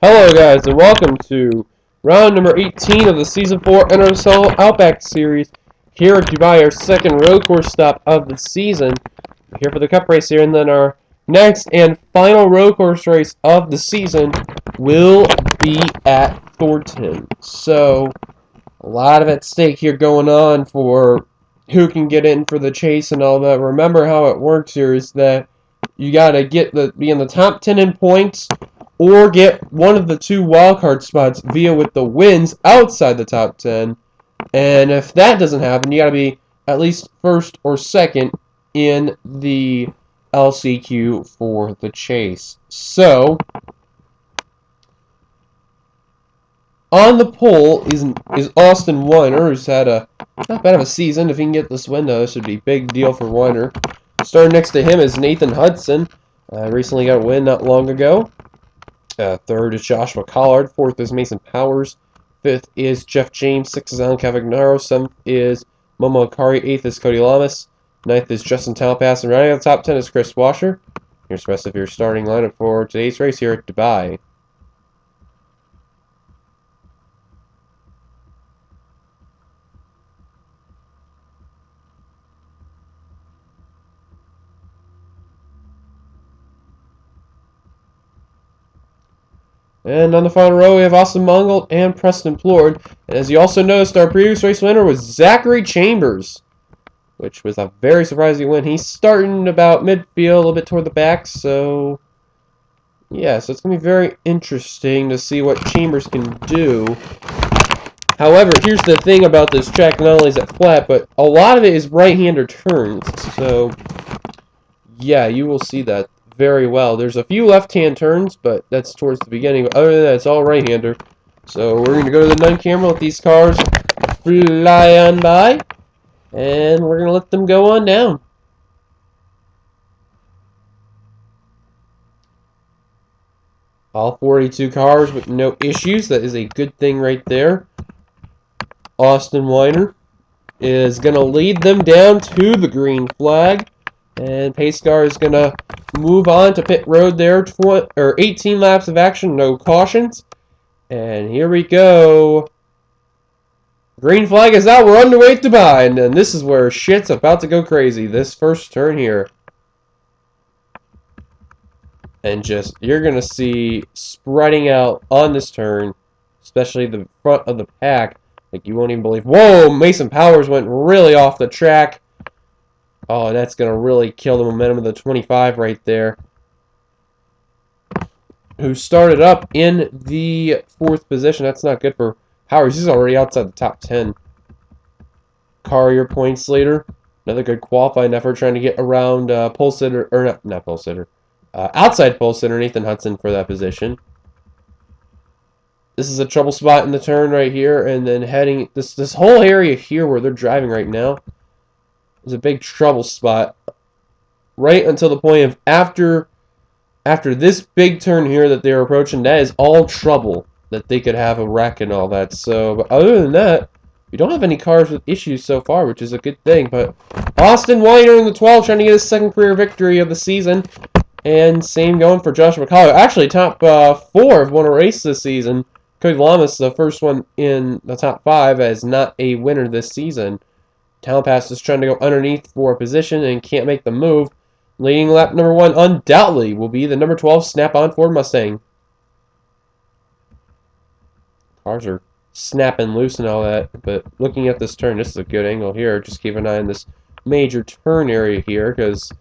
Hello guys and welcome to round number 18 of the Season 4 NRSL Outback Series here at Dubai, our second road course stop of the season. We're here for the cup race here, and then our next and final road course race of the season will be at Thornton. So, a lot of at stake here going on for who can get in for the chase and all that. Remember how it works here is that you gotta be in the top 10 in points, or get one of the two wildcard spots with the wins outside the top 10. And if that doesn't happen, you got to be at least first or second in the LCQ for the chase. So, on the pole is Austin Weiner, who's had a not bad of a season. If he can get this win, though, this should be a big deal for Weiner. Starting next to him is Nathan Hudson. Recently got a win not long ago. Third is Joshua Collard. Fourth is Mason Powers. Fifth is Jeff James. Sixth is Alan Cavagnaro. Seventh is Momo Akari. Eighth is Cody Lamas. Ninth is Justin Talpass. And rounding out the top 10 is Chris Washer. Here's the rest of your starting lineup for today's race here at Dubai. And on the final row, we have Austin Mongold and Preston Plord. And as you also noticed, our previous race winner was Zachary Chambers, which was a very surprising win. He's starting about midfield, a little bit toward the back. So, yeah, so it's going to be very interesting to see what Chambers can do. However, here's the thing about this track. Not only is it flat, but a lot of it is right-hander turns. So, yeah, you will see that very well. There's a few left-hand turns, but that's towards the beginning. But other than that, it's all right-hander. So we're going to go to the 9 camera, let these cars fly on by, and we're going to let them go on down. All 42 cars with no issues. That is a good thing right there. Austin Weiner is going to lead them down to the green flag. And pace car is going to move on to pit road there. 18 laps of action, no cautions. And here we go. Green flag is out. We're underway to Dubai. And then this is where shit's about to go crazy. This first turn here. And just, you're going to see spreading out on this turn, especially the front of the pack, like you won't even believe. Whoa, Mason Powers went really off the track. Oh, that's going to really kill the momentum of the 25 right there. Who started up in the 4th position. That's not good for Powers. He's already outside the top 10. Carrier points later. Another good qualifying effort trying to get around pole sitter, or not pole sitter. Outside pole sitter Nathan Hudson for that position. This is a trouble spot in the turn right here. And then heading, this whole area here where they're driving right now is a big trouble spot right until the point of after this big turn here that they're approaching. That is all trouble that they could have a wreck and all that. So, but other than that, we don't have any cars with issues so far, which is a good thing. But Austin Weiner in the 12 trying to get his second career victory of the season, and same going for Joshua Collard. Actually, top 4 have won a race this season. Cody Lamas, the first one in the top 5, as not a winner this season. Talpass is trying to go underneath for a position and can't make the move. Leading lap number 1 undoubtedly will be the number 12 Snap-on Ford Mustang. Cars are snapping loose and all that, but looking at this turn, this is a good angle here. Just keep an eye on this major turn area here, because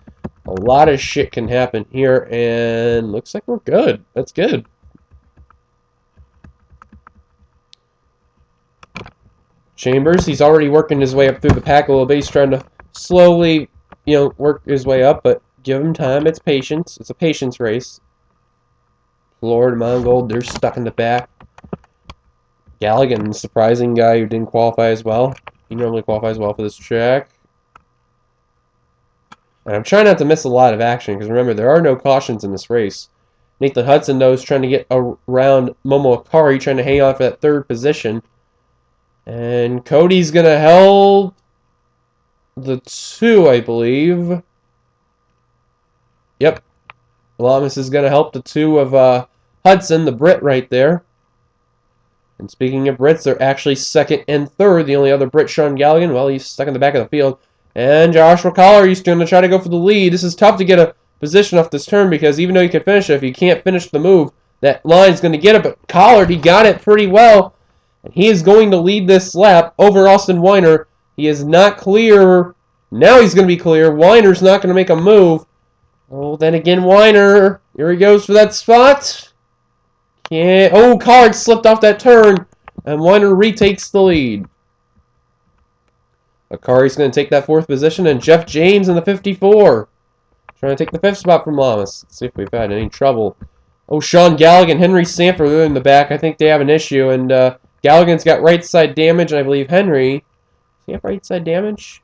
a lot of shit can happen here, and looks like we're good. That's good. Chambers, he's already working his way up through the pack a little bit. He's trying to slowly, work his way up, but give him time. It's patience. It's a patience race. Lord Mongold, they're stuck in the back. Galligan, surprising guy who didn't qualify as well. He normally qualifies well for this track. And I'm trying not to miss a lot of action, because remember, there are no cautions in this race. Nathan Hudson, though, is trying to get around Momo Akari, trying to hang on for that 3rd position. And Cody's going to help the 2, I believe. Yep. Lamas is going to help the 2 of Hudson, the Brit right there. And speaking of Brits, they're actually second and third. The only other Brit, Sean Galligan, well, he's stuck in the back of the field. And Joshua Collard, he's going to try to go for the lead. This is tough to get a position off this turn because even though you can finish it, if you can't finish the move, that line's going to get it. But Collard, he got it pretty well. And he is going to lead this lap over Austin Weiner. He is not clear. Now he's going to be clear. Weiner's not going to make a move. Oh, then again, Weiner. Here he goes for that spot. Yeah. Oh, Collard slipped off that turn, and Weiner retakes the lead. Akari's going to take that 4th position, and Jeff James in the 54. Trying to take the 5th spot from Lamas. Let's see if we've had any trouble. Oh, Sean Galligan, Henry Sanford are in the back. I think they have an issue, and Galligan's got right side damage, and I believe Henry. Does he have right side damage?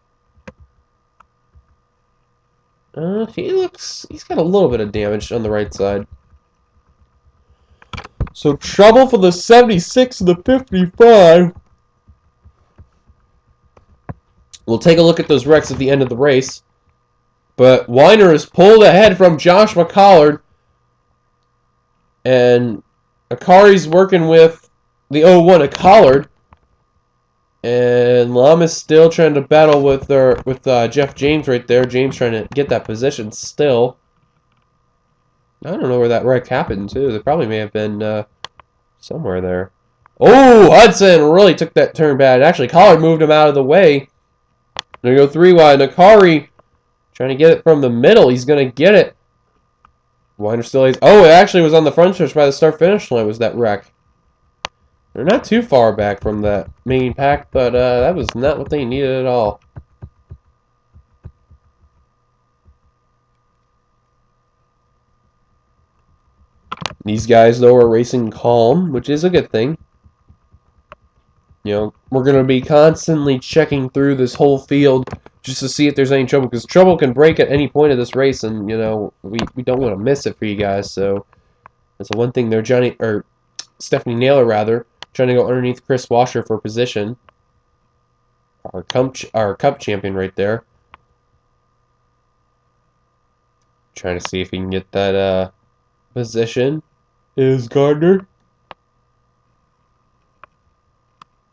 He's got a little bit of damage on the right side. So trouble for the 76 and the 55. We'll take a look at those wrecks at the end of the race. But Weiner is pulled ahead from Joshua Collard. And Akari's working with the 01 at Collard. And Lama's still trying to battle with Jeff James right there. James trying to get that position still. I don't know where that wreck happened, too. There probably may have been somewhere there. Oh, Hudson really took that turn bad. Actually, Collard moved him out of the way. Going to go 3 wide. Akari trying to get it from the middle. He's going to get it. Weiner still is. Oh, it actually was on the front stretch by the start-finish line was that wreck. They're not too far back from that main pack, but that was not what they needed at all. These guys, though, are racing calm, which is a good thing. You know, we're going to be constantly checking through this whole field just to see if there's any trouble, because trouble can break at any point of this race, and, you know, we don't want to miss it for you guys, so that's the one thing there. Stephanie Naylor, rather, trying to go underneath Chris Washer for position. Our cup champion right there. Trying to see if he can get that position. Is Gardner.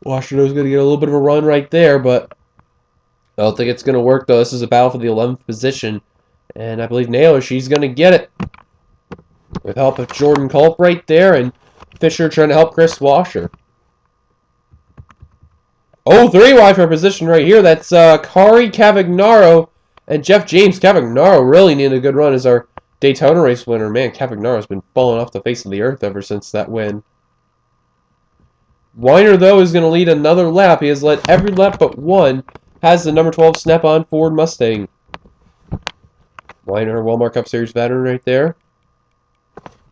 Washington's going to get a little bit of a run right there, but I don't think it's going to work, though. This is a battle for the 11th position, and I believe Naylor, she's going to get it. With help of Jordan Culp right there, and Fisher trying to help Chris Washer. Oh, 3 wide for a position right here. That's Kari Cavagnaro and Jeff James. Cavagnaro really needed a good run as our Daytona race winner. Man, Cavagnaro's been falling off the face of the earth ever since that win. Weiner, though, is going to lead another lap. He has led every lap but one. Has the number 12 Snap-on Ford Mustang. Weiner, Walmart Cup Series veteran right there.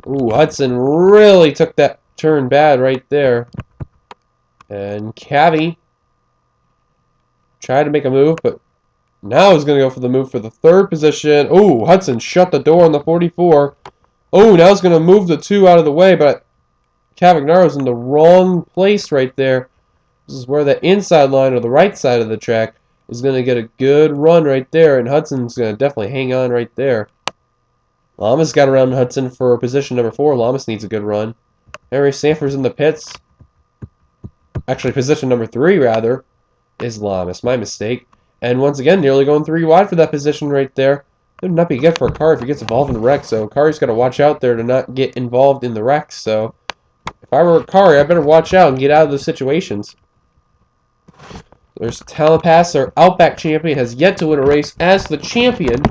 Ooh, Hudson really took that turn bad right there. And Cavi tried to make a move, but now he's going to go for the move for the 3rd position. Ooh, Hudson shut the door on the 44. Oh, now he's going to move the 2 out of the way, but Cavagnaro's in the wrong place right there. This is where the inside line or the right side of the track is going to get a good run right there, and Hudson's going to definitely hang on right there. Lamas got around Hudson for position number 4. Lamas needs a good run. Henry Sanford's in the pits. Actually, position number 3, rather, is Lamas. My mistake. And once again, nearly going 3 wide for that position right there. It would not be good for a car if he gets involved in the wreck, so Kari's got to watch out there to not get involved in the wreck. So if I were Kari, I better watch out and get out of those situations. There's Talent Pass, our Outback champion, has yet to win a race as the champion.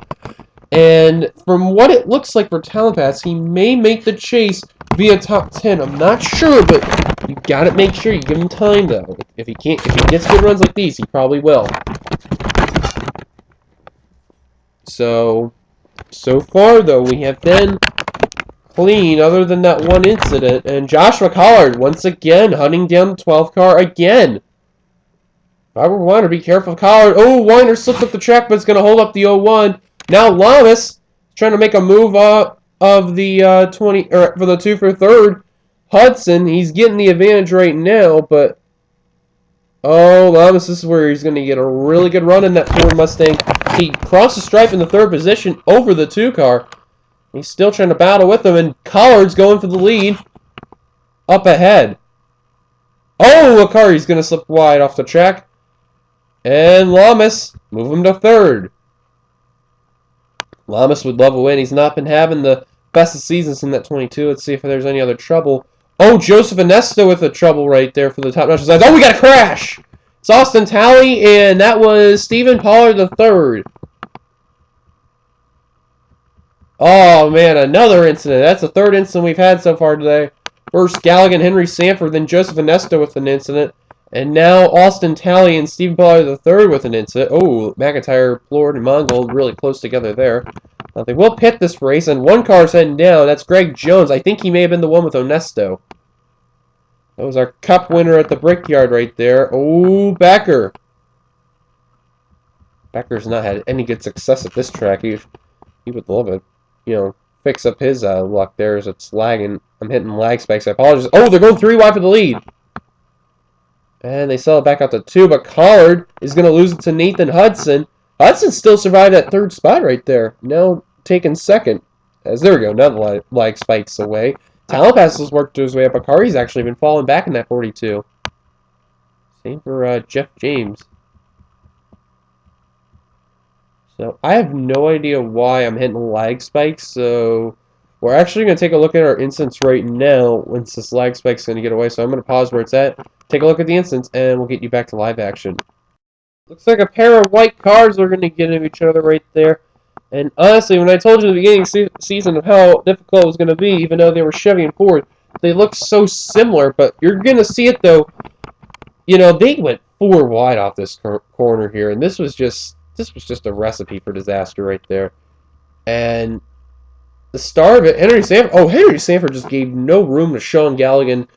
And from what it looks like for Talent Pass, he may make the chase via top 10. I'm not sure, but you gotta make sure you give him time, though. If he gets good runs like these, he probably will. So far, though, we have been clean, other than that one incident. And Joshua Collard, once again, hunting down the 12th car again. If I were Weiner, be careful of Collard. Oh, Weiner slipped up the track, but it's going to hold up the 01. Now Lamas trying to make a move of the 20 or for the 2 for 3rd. Hudson, he's getting the advantage right now, but oh, Lamas, this is where he's going to get a really good run in that Ford Mustang. He crossed the stripe in the 3rd position over the 2 car. He's still trying to battle with him, and Collard's going for the lead. Up ahead. Oh, Akari's going to slip wide off the track. And Lamas move him to third. Lamas would love a win. He's not been having the best of seasons in that 22. Let's see if there's any other trouble. Oh, Joseph Anesta with the trouble right there for the top notch. Oh, we got a crash! It's Austin Talley, and that was Stephen Pollard III. Oh, man, another incident. That's the third incident we've had so far today. First, Galligan, Henry Sanford, then Joseph Anesta with an incident. And now Austin Talley and Stephen Pollard III with an incident. Oh, McIntyre, Plord, and Mongol really close together there. They will pit this race, and one car's heading down. That's Greg Jones. I think he may have been the one with Onesto. That was our cup winner at the Brickyard right there. Oh, Becker. Becker's not had any good success at this track. He would love it. You know, fix up his luck there as it's lagging. I'm hitting lag spikes. I apologize. Oh, they're going 3 wide for the lead. And they sell it back out to 2, but Collard is going to lose it to Nathan Hudson. Hudson still survived that 3rd spot right there. Now taking 2nd. As there we go, now the lag spikes away. Talent Pass has worked his way up. Akari's actually been falling back in that 42. Same for Jeff James. So I have no idea why I'm hitting lag spikes, so we're actually going to take a look at our instance right now once this lag spike's going to get away. So I'm going to pause where it's at, take a look at the instance, and we'll get you back to live action. Looks like a pair of white cars are going to get into each other right there. And honestly, when I told you at the beginning of the season of how difficult it was going to be, even though they were Chevy and Ford, they look so similar. But you're going to see it, though. You know, they went 4 wide off this corner here, and this was just a recipe for disaster right there. And the star of it, Henry Sanford. Oh, Henry Sanford just gave no room to Sean Galligan.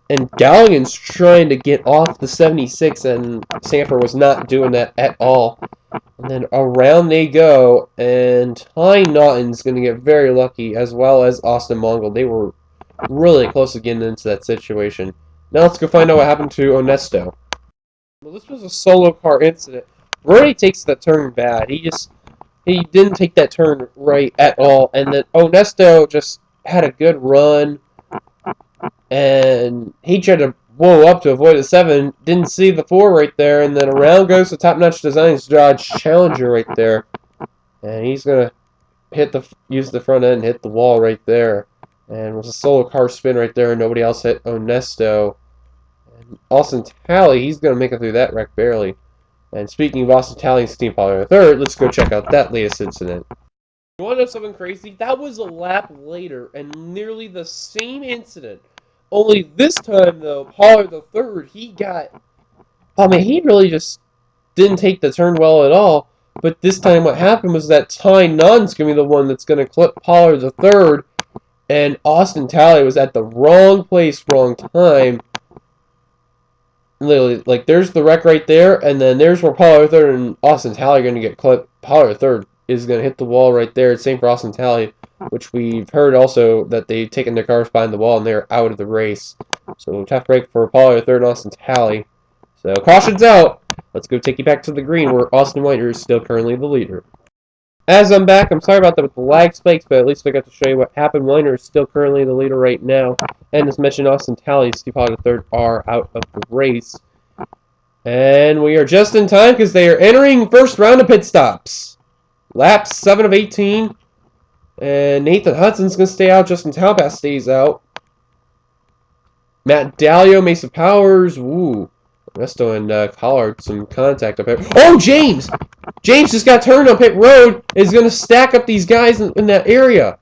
And Galligan's trying to get off the 76, and Sanford was not doing that at all. And then around they go, and Ty Naughton's going to get very lucky, as well as Austin Mongol. They were really close to getting into that situation. Now let's go find out what happened to Onesto. Well, this was a solo car incident. Rory takes that turn bad. He didn't take that turn right at all. And then Onesto just had a good run. And he tried to blow up to avoid the 7. Didn't see the 4 right there. And then around goes the Top Notch Designs Dodge Challenger right there. And he's going to use the front end and hit the wall right there. And it was a solo car spin right there. And nobody else hit Onesto. And Austin Talley, he's going to make it through that wreck barely. And speaking of Austin Talley and Steve Pollard III, let's go check out that latest incident. You want to know something crazy? That was a lap later and nearly the same incident. Only this time, though, Pollard III, he really just didn't take the turn well at all. But this time what happened was that Ty Nunn's going to be the one that's going to clip Pollard III. And Austin Talley was at the wrong place, wrong time. Literally, like, there's the wreck right there, and then there's where Pollard III and Austin Talley are going to get clipped. Pollard III is going to hit the wall right there. It's same for Austin Talley, which we've heard also that they've taken their cars behind the wall and they're out of the race. So tough break for Pollard III and Austin Talley. So caution's out. Let's go take you back to the green where Austin Whiter is still currently the leader. As I'm back, I'm sorry about that with the lag spikes, but at least I got to show you what happened. Whiter is still currently the leader right now. And as mentioned, Austin Talley and Steve Pollard III are out of the race. And we are just in time because they are entering first round of pit stops. Lap 7 of 18. And Nathan Hudson's going to stay out. Justin Talpass stays out. Matt Dalio, Mason Powers. Ooh. Resto and Collard, some contact up here. Oh, James! James just got turned on pit road. Is going to stack up these guys in that area.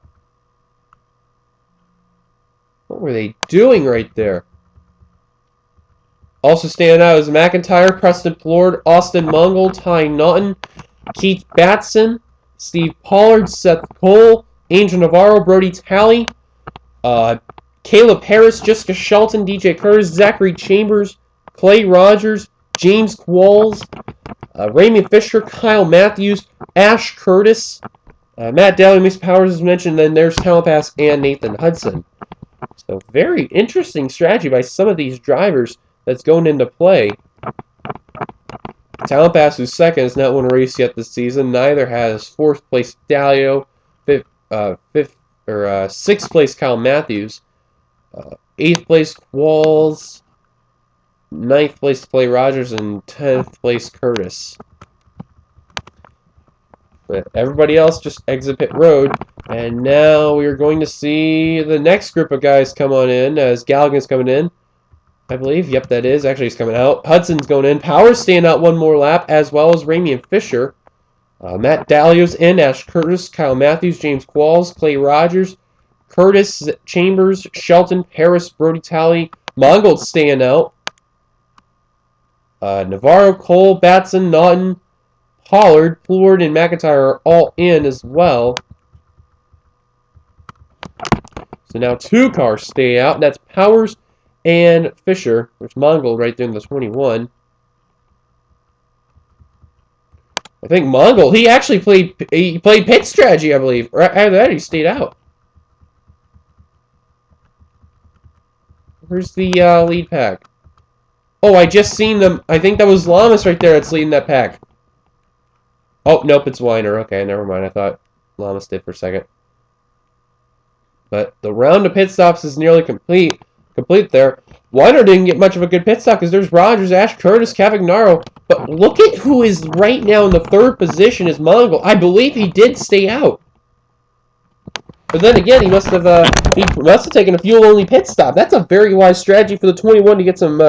What were they doing right there? Also standing out is McIntyre, Preston Plord, Austin Mongol, Ty Naughton, Keith Batson, Steve Pollard, Seth Cole, Angel Navarro, Brody Talley, Caleb Harris, Jessica Shelton, DJ Curtis, Zachary Chambers, Clay Rogers, James Qualls, Raymond Fisher, Kyle Matthews, Ash Curtis, Matt Daly, Mason Powers as mentioned, then there's Talent Pass and Nathan Hudson. So very interesting strategy by some of these drivers that's going into play. Talent Pass, who's second, has not won a race yet this season. Neither has fourth place Dalio. or 6th place Kyle Matthews, 8th place Qualls, 9th place Clay Rogers, and 10th place Curtis. But everybody else just exit pit road. And now we are going to see the next group of guys come on in as Galligan's coming in, I believe. Yep, that is. Actually, he's coming out. Hudson's going in. Power's staying out one more lap, as well as Ramey and Fisher. Matt Dallio's in. Ash Curtis, Kyle Matthews, James Qualls, Clay Rogers, Curtis, Chambers, Shelton, Harris, Brody Talley. Mongold's staying out. Navarro, Cole, Batson, Naughton, Pollard, Plord, and McIntyre are all in as well. So now 2 cars stay out. That's Powers and Fisher. There's Mongold right there in the 21. I think Mongold, he actually played pit strategy, I believe. Or after that, he stayed out. Where's the lead pack? Oh, I just seen them. I think that was Lamas right there that's leading that pack. Oh, nope, it's Weiner. Okay, never mind. I thought Lamas did for a second. But the round of pit stops is nearly complete there. Weiner didn't get much of a good pit stop because there's Rogers, Ash Curtis, Cavagnaro. But look at who is right now in the 3rd position is Mongol. I believe he did stay out. But then again, he must have taken a fuel-only pit stop. That's a very wise strategy for the 21 to get some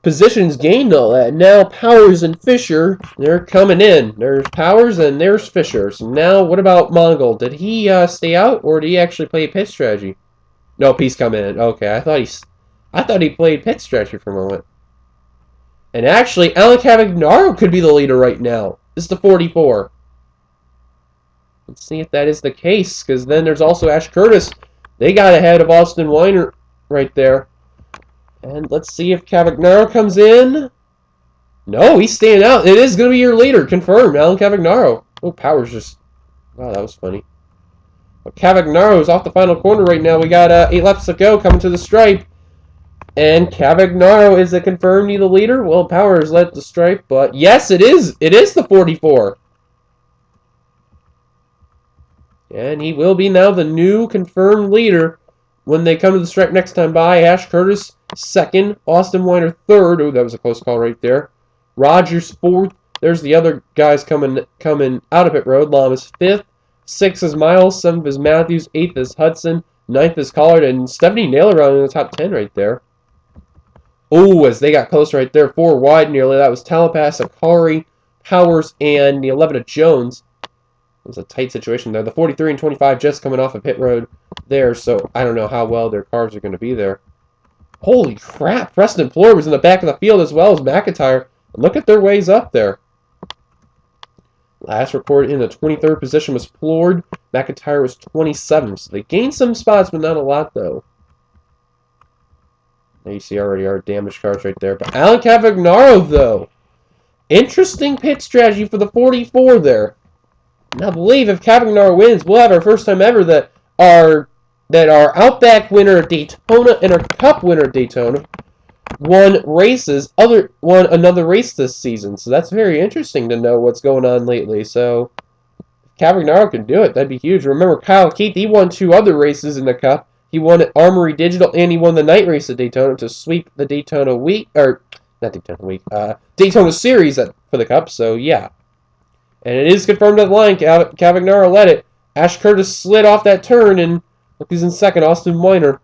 positions gained all that. Now Powers and Fisher, they're coming in. There's Powers and there's Fisher. So now what about Mongol? Did he stay out or did he actually play pit strategy? Nope, he's coming in. Okay, I thought he played pit strategy for a moment. And actually, Alan Cavagnaro could be the leader right now. This is the 44. Let's see if that is the case, because then there's also Ash Curtis. They got ahead of Austin Weiner right there. And let's see if Cavagnaro comes in. No, he's staying out. It is going to be your leader. Confirmed. Alan Cavagnaro. Oh, Powers just... Wow, that was funny. But Cavagnaro is off the final corner right now. We got 8 laps to go coming to the stripe. And Cavagnaro, is it confirmed he's the leader? Well, Powers led the stripe, but yes, it is. It is the 44. And he will be now the new confirmed leader when they come to the stripe next time by. Ash Curtis, 2nd. Austin Weiner, 3rd. Oh, that was a close call right there. Rogers, 4th. There's the other guys coming out of pit road. Lamas, 5th. 6th is Miles. 7th is Matthews. 8th is Hudson. 9th is Collard. And Stephanie Naylor around in the top 10 right there. Oh, as they got close right there. 4 wide nearly. That was Talapass, Akari, Powers, and the 11 of Jones. It was a tight situation there. The 43 and 25 just coming off of pit road there, so I don't know how well their cars are going to be there. Holy crap! Preston Plord was in the back of the field as well as McIntyre. Look at their ways up there. Last report in the 23rd position was Plord. McIntyre was 27th, so they gained some spots, but not a lot, though. There you see already our damaged cars right there. But Alan Cavagnaro, though. Interesting pit strategy for the 44 there. And I believe if Cavagnaro wins, we'll have our first time ever that our Outback winner at Daytona and our Cup winner at Daytona won another race this season. So that's very interesting to know what's going on lately. So if Cavagnaro can do it, that'd be huge. Remember, Kyle Keith, he won 2 other races in the Cup. He won at Armory Digital, and he won the night race at Daytona to sweep the Daytona week, or not Daytona week, Daytona Series for the Cup. So yeah. And it is confirmed at the line. Cavagnaro led it. Ash Curtis slid off that turn, and look who's in 2nd, Austin Weiner.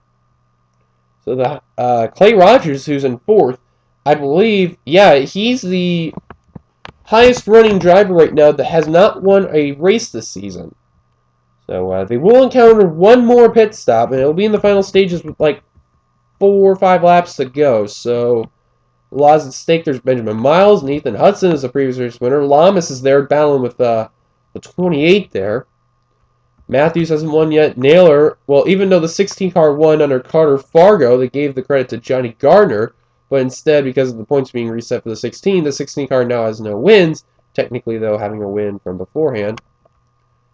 So the Clay Rogers, who's in 4th, I believe, yeah, he's the highest running driver right now that has not won a race this season. So they will encounter one more pit stop, and it'll be in the final stages with like 4 or 5 laps to go. So Laws at stake. There's Benjamin Miles. Nathan Hudson is a previous race winner. Lamas is there battling with the 28 there. Matthews hasn't won yet. Naylor, well, even though the 16 car won under Carter Fargo, they gave the credit to Johnny Gardner, but instead, because of the points being reset for the 16 car now has no wins, technically, though, having a win from beforehand.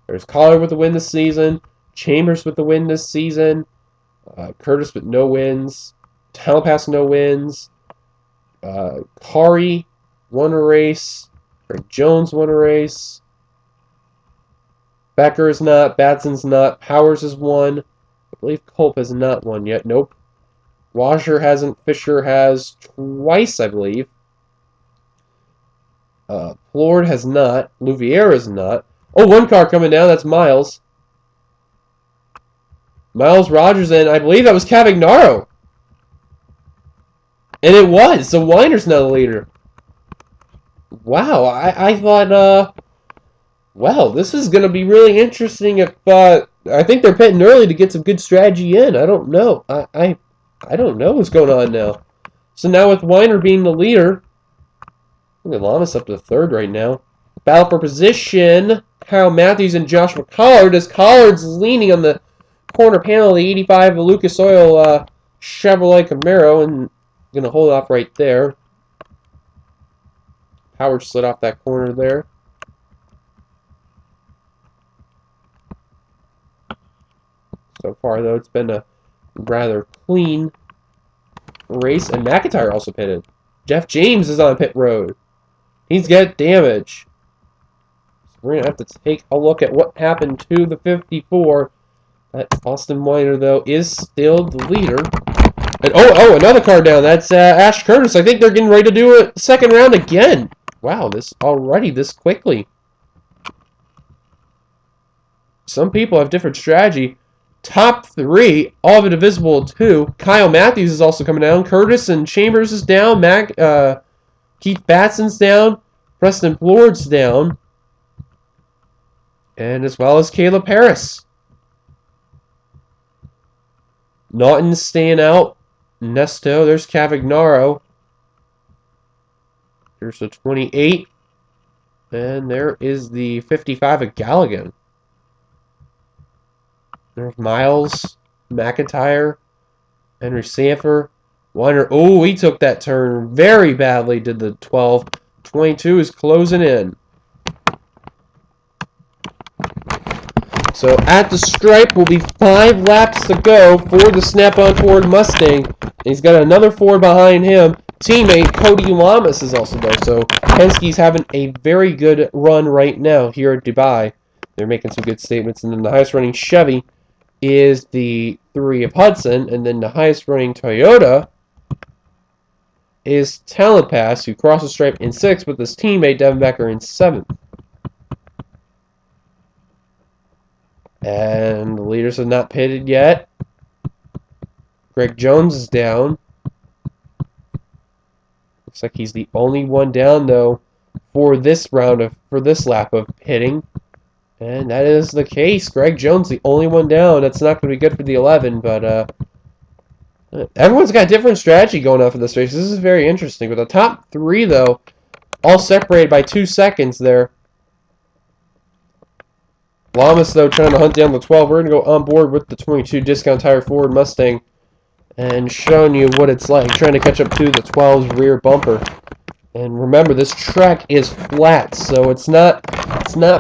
There's Collar with the win this season. Chambers with the win this season. Curtis with no wins. Talpass no wins. Kari won a race. Greg Jones won a race. Becker is not. Batson's not. Powers is one. I believe Culp has not won yet. Nope. Washer hasn't. Fisher has twice, I believe. Plord has not. Louviere has not. Oh, one car coming down. That's Miles. Miles Rogers, and I believe that was Cavagnaro. And it was. So Weiner's now the leader. Wow, I thought, well, this is going to be really interesting if, I think they're pitting early to get some good strategy in. I don't know. I don't know what's going on now. So now with Weiner being the leader, look at Lamas up to third right now. Battle for position, Kyle Matthews and Joshua Collard, as Collard's leaning on the corner panel of the 85 Lucas Oil Chevrolet Camaro, and going to hold off right there. Howard slid off that corner there. So far, though, it's been a rather clean race. And McIntyre also pitted. Jeff James is on pit road. He's got damage. So we're going to have to take a look at what happened to the 54. That Austin Weiner, though, is still the leader. And oh, another car down. That's Ash Curtis. I think they're getting ready to do a second round again. Wow, this quickly. Some people have different strategy. Top three, all of it divisible 2. Kyle Matthews is also coming down. Curtis and Chambers is down. Keith Batson's down. Preston Plord's down. And as well as Caleb Harris. Naughton's staying out. Nesto, there's Cavagnaro. Here's the 28. And there is the 55 of Galligan. There's Miles, McIntyre, Henry Sanford, Weiner. Oh, he took that turn very badly, did the 12. 22 is closing in. So at the stripe will be 5 laps to go for the Snap-on Ford Mustang. He's got another Ford behind him. Teammate Cody Lamas is also there. So Penske's having a very good run right now here at Dubai. They're making some good statements. And then the highest running Chevy is the 3 of Hudson. And then the highest running Toyota is Talent Pass, who crossed the stripe in 6th with his teammate Devin Becker in 7th. And the leaders have not pitted yet. Greg Jones is down. Looks like he's the only one down, though, for this lap of pitting. And that is the case. Greg Jones, the only one down. That's not going to be good for the 11, but everyone's got a different strategy going on for this race. This is very interesting. But the top 3, though, all separated by 2 seconds there. Lamas, though, trying to hunt down the 12. We're going to go on board with the 22 Discount Tire Ford Mustang and showing you what it's like trying to catch up to the 12's rear bumper. And remember, this track is flat, so it's not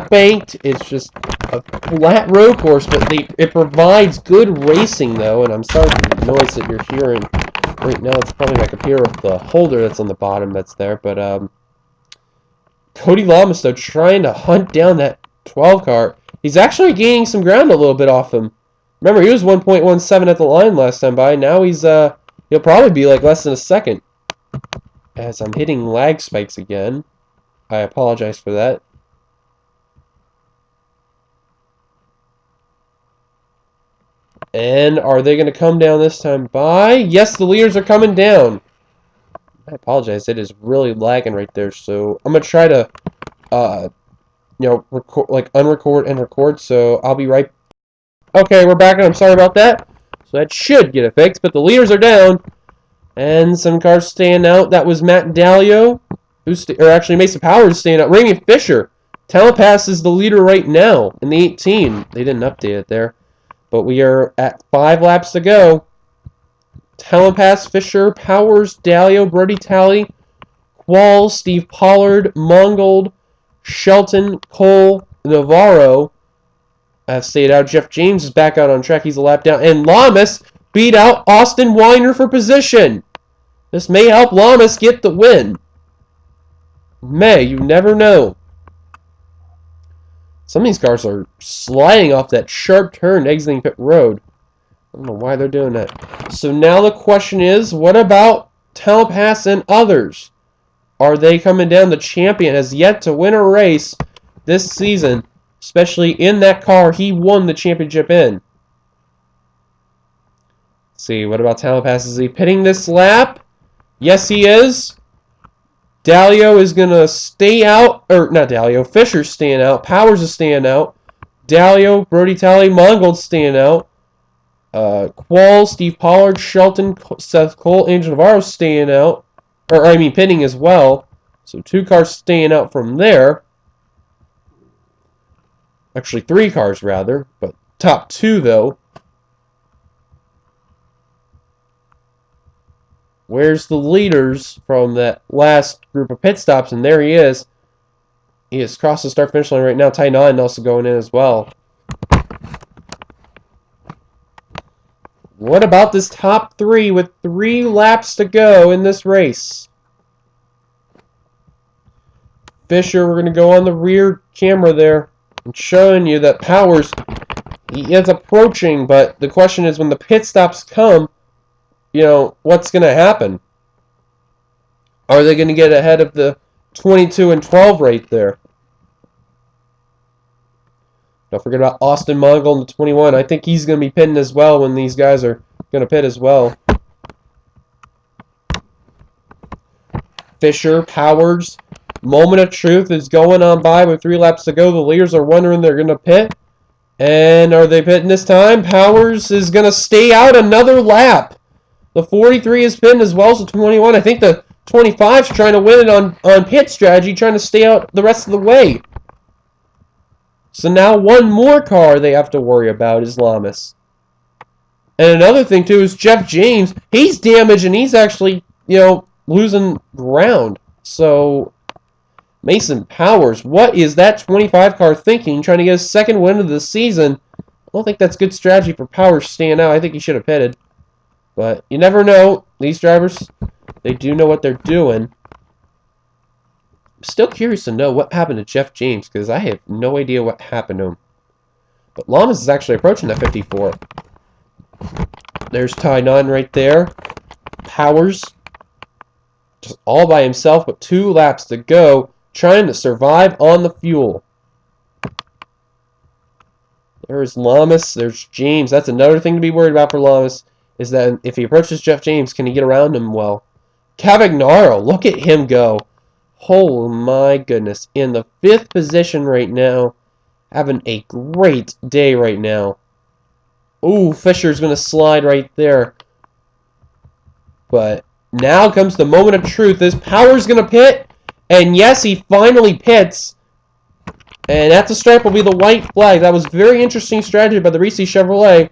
banked. It's just a flat road course, but it provides good racing, though. And I'm sorry for the noise that you're hearing right now. It's probably my computer with the holder that's on the bottom that's there. But Cody Lamas, though, trying to hunt down that 12 car. He's actually gaining some ground a little bit off him. Remember, he was 1.17 at the line last time by. Now he's he'll probably be like less than a second. As I'm hitting lag spikes again. I apologize for that. And are they going to come down this time by? Yes, the leaders are coming down. I apologize. It is really lagging right there. So I'm going to try to record, unrecord and record, so I'll be right. Okay, we're back, and I'm sorry about that. So that should get it fixed, but the leaders are down, and some cars staying out. That was Matt Dalio, or actually Mason Powers staying out. Ramy Fisher, Talent Pass is the leader right now in the 18. They didn't update it there, but we are at 5 laps to go. Talent Pass, Fisher, Powers, Dalio, Brody Talley, Quall, Steve Pollard, Mongold, Shelton, Cole, Navarro have stayed out. Jeff James is back out on track. He's a lap down. And Lamas beat out Austin Weiner for position. This may help Lamas get the win. You never know. Some of these cars are sliding off that sharp turn exiting pit road. I don't know why they're doing that. So now the question is, what about Tallapass and others? Are they coming down? The champion has yet to win a race this season, especially in that car he won the championship in. Let's see, what about Tallapass? Is he pitting this lap? Yes, he is. Dalio is going to stay out, or not Dalio, Fisher's staying out, Powers is staying out, Dalio, Brody Talley, Mongold's staying out, Quall, Steve Pollard, Shelton, Seth Cole, Angel Navarro's staying out, or I mean pitting as well, so 2 cars staying out from there, actually 3 cars rather, but top 2 though. Where's the leaders from that last group of pit stops? And there he is. He has crossed the start-finish line right now. Ty Nine also going in as well. What about this top 3 with 3 laps to go in this race? Fisher, we're going to go on the rear camera there and showing you that Powers, he is approaching, but the question is when the pit stops come, you know, what's going to happen? Are they going to get ahead of the 22 and 12 right there? Don't forget about Austin Mongol in the 21. I think he's going to be pitting as well when these guys are going to pit as well. Fisher, Powers, moment of truth is going on by with 3 laps to go. The leaders are wondering they're going to pit. And are they pitting this time? Powers is going to stay out another lap. The 43 is pinned as well as the 21. I think the 25's trying to win it on pit strategy, trying to stay out the rest of the way. So now one more car they have to worry about is Lamas. And another thing, too, is Jeff James. He's damaged, and he's actually, you know, losing ground. So, Mason Powers, what is that 25 car thinking, trying to get a second win of the season? I don't think that's good strategy for Powers staying out. I think he should have pitted. But you never know. These drivers, they do know what they're doing. I'm still curious to know what happened to Jeff James, because I have no idea what happened to him. But Lamas is actually approaching that 54. There's Ty Nunn right there. Powers, just all by himself with 2 laps to go, trying to survive on the fuel. There's Lamas. There's James. That's another thing to be worried about for Lamas, is that if he approaches Jeff James, can he get around him well? Cavagnaro, look at him go. Oh my goodness. In the 5th position right now. Having a great day right now. Ooh, Fisher's going to slide right there. But now comes the moment of truth. Is Powers going to pit? And yes, he finally pits. And at the stripe will be the white flag. That was very interesting strategy by the Reese Chevrolet.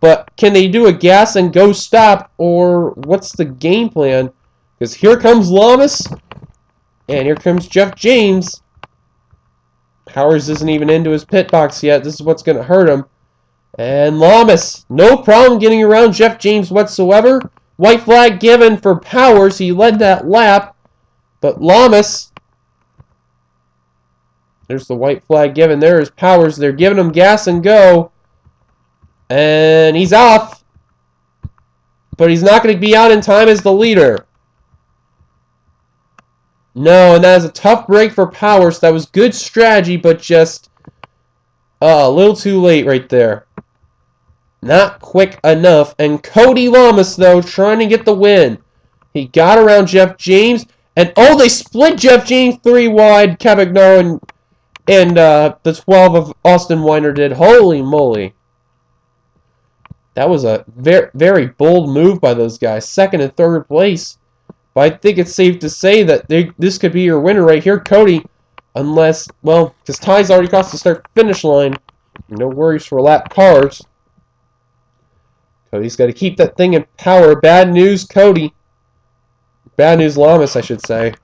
But can they do a gas and go stop, or what's the game plan? Because here comes Lamas, and here comes Jeff James. Powers isn't even into his pit box yet. This is what's going to hurt him. And Lamas, no problem getting around Jeff James whatsoever. White flag given for Powers. He led that lap. But Lamas, there's the white flag given. There is Powers. They're giving him gas and go. And he's off. But he's not going to be out in time as the leader. No, and that is a tough break for Powers. That was good strategy, but just a little too late right there. Not quick enough. And Cody Lamas, though, trying to get the win. He got around Jeff James. And, oh, they split Jeff James 3 wide. Cavagnaro and the 12 of Austin Weiner did. Holy moly. That was a very, very bold move by those guys. 2nd and 3rd place. But I think it's safe to say that this could be your winner right here, Cody. Unless, well, because Ty's already crossed the start-finish line. No worries for lap cars. Cody's got to keep that thing in power. Bad news, Cody. Bad news, Lamas, I should say.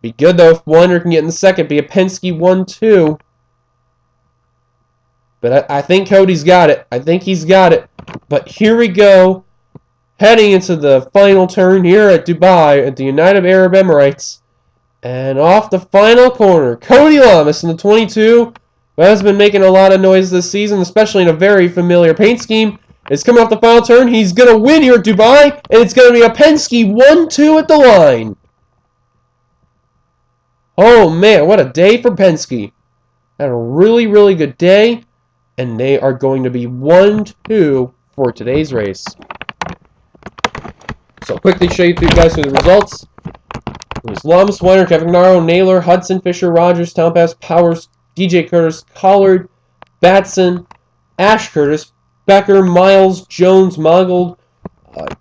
Be good, though, if Weiner can get in the second. Be a Penske 1-2. But I think Cody's got it. I think he's got it. But here we go. Heading into the final turn here at Dubai at the United Arab Emirates. And off the final corner, Cody Lamas in the 22, who has been making a lot of noise this season, especially in a very familiar paint scheme, is coming off the final turn. He's going to win here at Dubai, and it's going to be a Penske 1-2 at the line. Oh, man, what a day for Penske. Had a really, really good day, and they are going to be 1-2 for today's race. So, quickly show you guys through the results. It was Lamas, Weiner, Kevin Naro, Naylor, Hudson, Fisher, Rogers, Townpass, Powers, DJ Curtis, Collard, Batson, Ash Curtis, Becker, Miles, Jones, Mongold,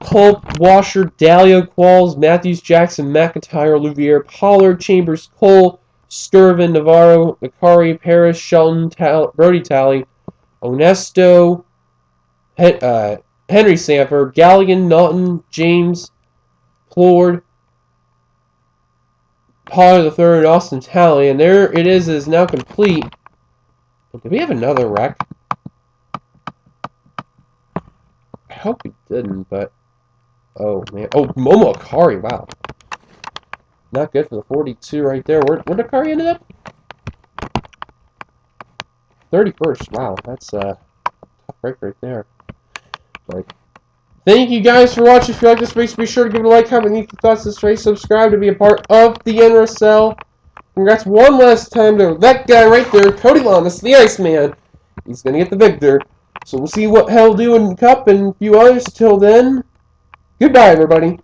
Culp, Washer, Dahlia, Qualls, Matthews, Jackson, McIntyre, Louvier, Pollard, Chambers, Cole, Sturvin, Navarro, Macari, Parrish, Shelton, Brody Talley, Onesto, Henry Sanford, Galligan, Naughton, James, Plord, Pollard the third, Austin Talley, and there it is now complete. Did we have another wreck? I hope we didn't, but oh man, oh Momo Akari, wow, not good for the 42 right there. Where Akari ended up? 31st. Wow, that's a tough break right there. But thank you guys for watching. If you like this race, be sure to give it a like, comment, leave your thoughts on this race, subscribe to be a part of the NRSL. Congrats one last time to that guy right there, Cody Lamas, the Iceman. He's going to get the victor. So we'll see what he'll do in Cup and a few others. Till then, goodbye, everybody.